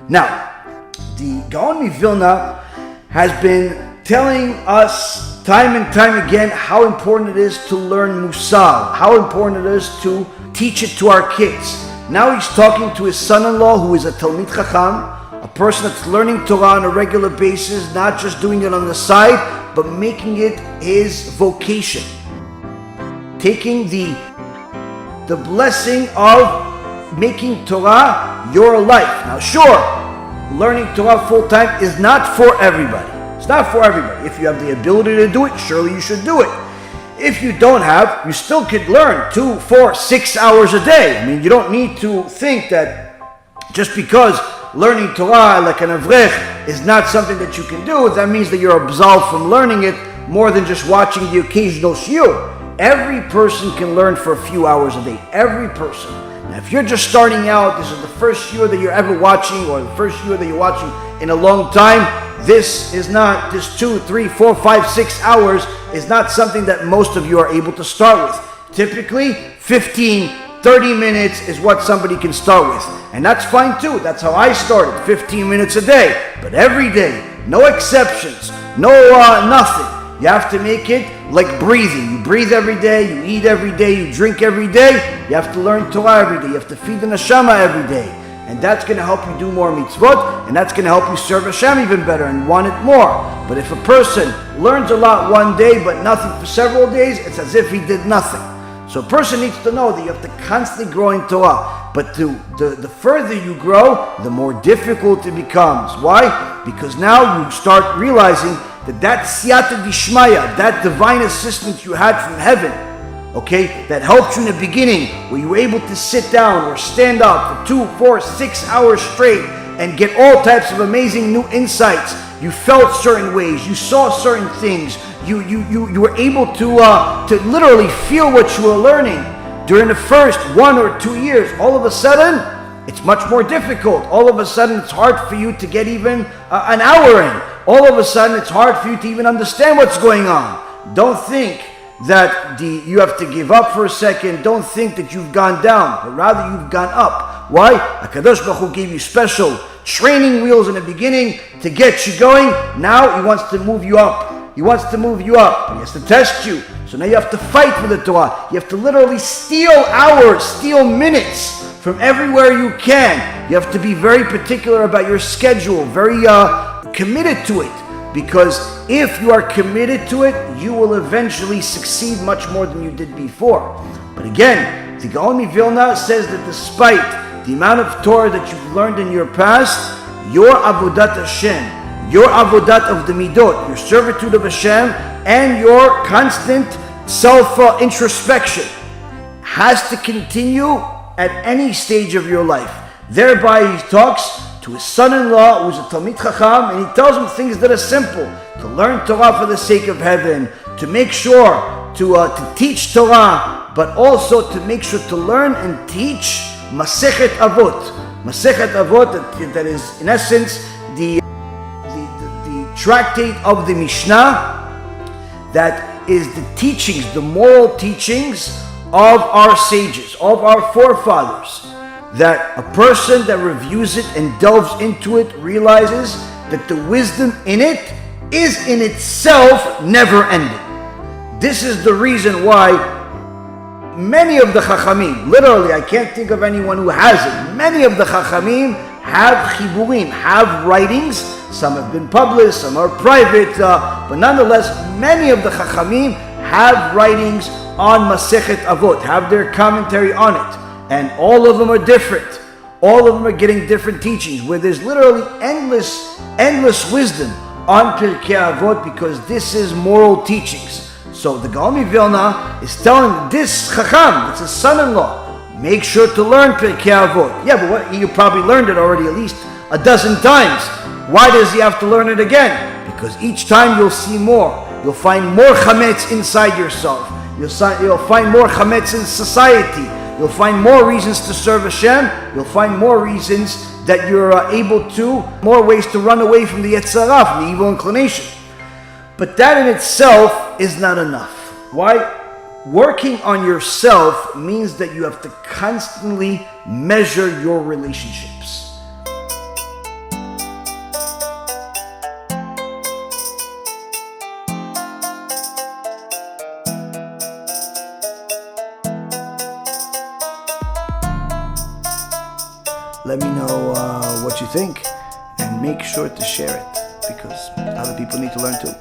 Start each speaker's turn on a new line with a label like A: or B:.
A: Now, the Gaon Vilna has been telling us time and time again how important it is to learn Mussar, how important it is to teach it to our kids. Now he's talking to his son-in-law, who is a Talmid Chacham, a person that's learning Torah on a regular basis, not just doing it on the side, but making it his vocation. Taking the blessing of making Torah your life. Now sure, learning Torah full-time is not for everybody. It's not for everybody. If you have the ability to do it, surely you should do it. If you don't have, you still could learn 2, 4, 6 hours a day. I mean, you don't need to think that just because learning Torah like an avrech is not something that you can do, that means that you're absolved from learning it more than just watching the occasional shiur. Every person can learn for a few hours a day. Every person. Now, if you're just starting out, this is the first shiur that you're ever watching, or the first shiur that you're watching in a long time, this 2, 3, 4, 5, 6 hours is not something that most of you are able to start with. Typically, 15, 30 minutes is what somebody can start with. And that's fine too. That's how I started, 15 minutes a day. But every day, no exceptions, nothing. You have to make it like breathing. You breathe every day, you eat every day, you drink every day. You have to learn Torah every day. You have to feed the neshama every day. And that's going to help you do more mitzvot, and that's going to help you serve Hashem even better and want it more. But if a person learns a lot one day but nothing for several days, it's as if he did nothing. So a person needs to know that you have to constantly grow in Torah. But the further you grow, the more difficult it becomes. Why? Because now you start realizing that siyata dishmaya, that divine assistance you had from heaven, okay, that helped you in the beginning, where you were able to sit down or stand up for 2, 4, 6 hours straight and get all types of amazing new insights. You felt certain ways, you saw certain things, you were able to literally feel what you were learning during the first 1 or 2 years. All of a sudden, it's much more difficult. All of a sudden, it's hard for you to get even an hour in. All of a sudden, it's hard for you to even understand what's going on. Don't think that you have to give up for a second. Don't think that you've gone down, but rather you've gone up. Why? HaKadosh Baruch Hu gave you special training wheels in the beginning to get you going. Now He wants to move you up. He wants to move you up. He has to test you. So now you have to fight for the Torah. You have to literally steal hours, steal minutes from everywhere you can. You have to be very particular about your schedule, very committed to it. Because if you are committed to it, you will eventually succeed much more than you did before. But again, the Gaon Vilna says that despite the amount of Torah that you've learned in your past, your avodat Hashem, your avodat of the midot, your servitude of Hashem, and your constant self-introspection has to continue at any stage of your life. Thereby he talks to his son-in-law, who's a Talmid Chacham, and he tells him things that are simple: to learn Torah for the sake of heaven, to make sure to teach Torah, but also to make sure to learn and teach Masechet Avot. Masechet Avot, that is in essence the tractate of the Mishnah, that is the teachings, the moral teachings of our sages, of our forefathers. That a person that reviews it and delves into it realizes that the wisdom in it is in itself never ending. This is the reason why many of the Chachamim, literally I can't think of anyone who hasn't, many of the Chachamim have chiburim, have writings. Some have been published, some are private, but nonetheless many of the Chachamim have writings on Masechet Avot, have their commentary on it. And all of them are different. All of them are getting different teachings, where there's literally endless wisdom on Pirkei Avot, because this is moral teachings. So the Gaon Vilna is telling this Chacham, it's his son-in-law, make sure to learn Pirkei Avot. Yeah, but you probably learned it already at least a dozen times. Why does he have to learn it again? Because each time you'll see more. You'll find more chametz inside yourself. You'll find more chametz in society. You'll find more reasons to serve Hashem. You'll find more reasons that you're able to, more ways to run away from the Yetzer Hara, from the evil inclination. But that in itself is not enough. Why? Working on yourself means that you have to constantly measure your relationships. Let me know what you think, and make sure to share it, because other people need to learn too.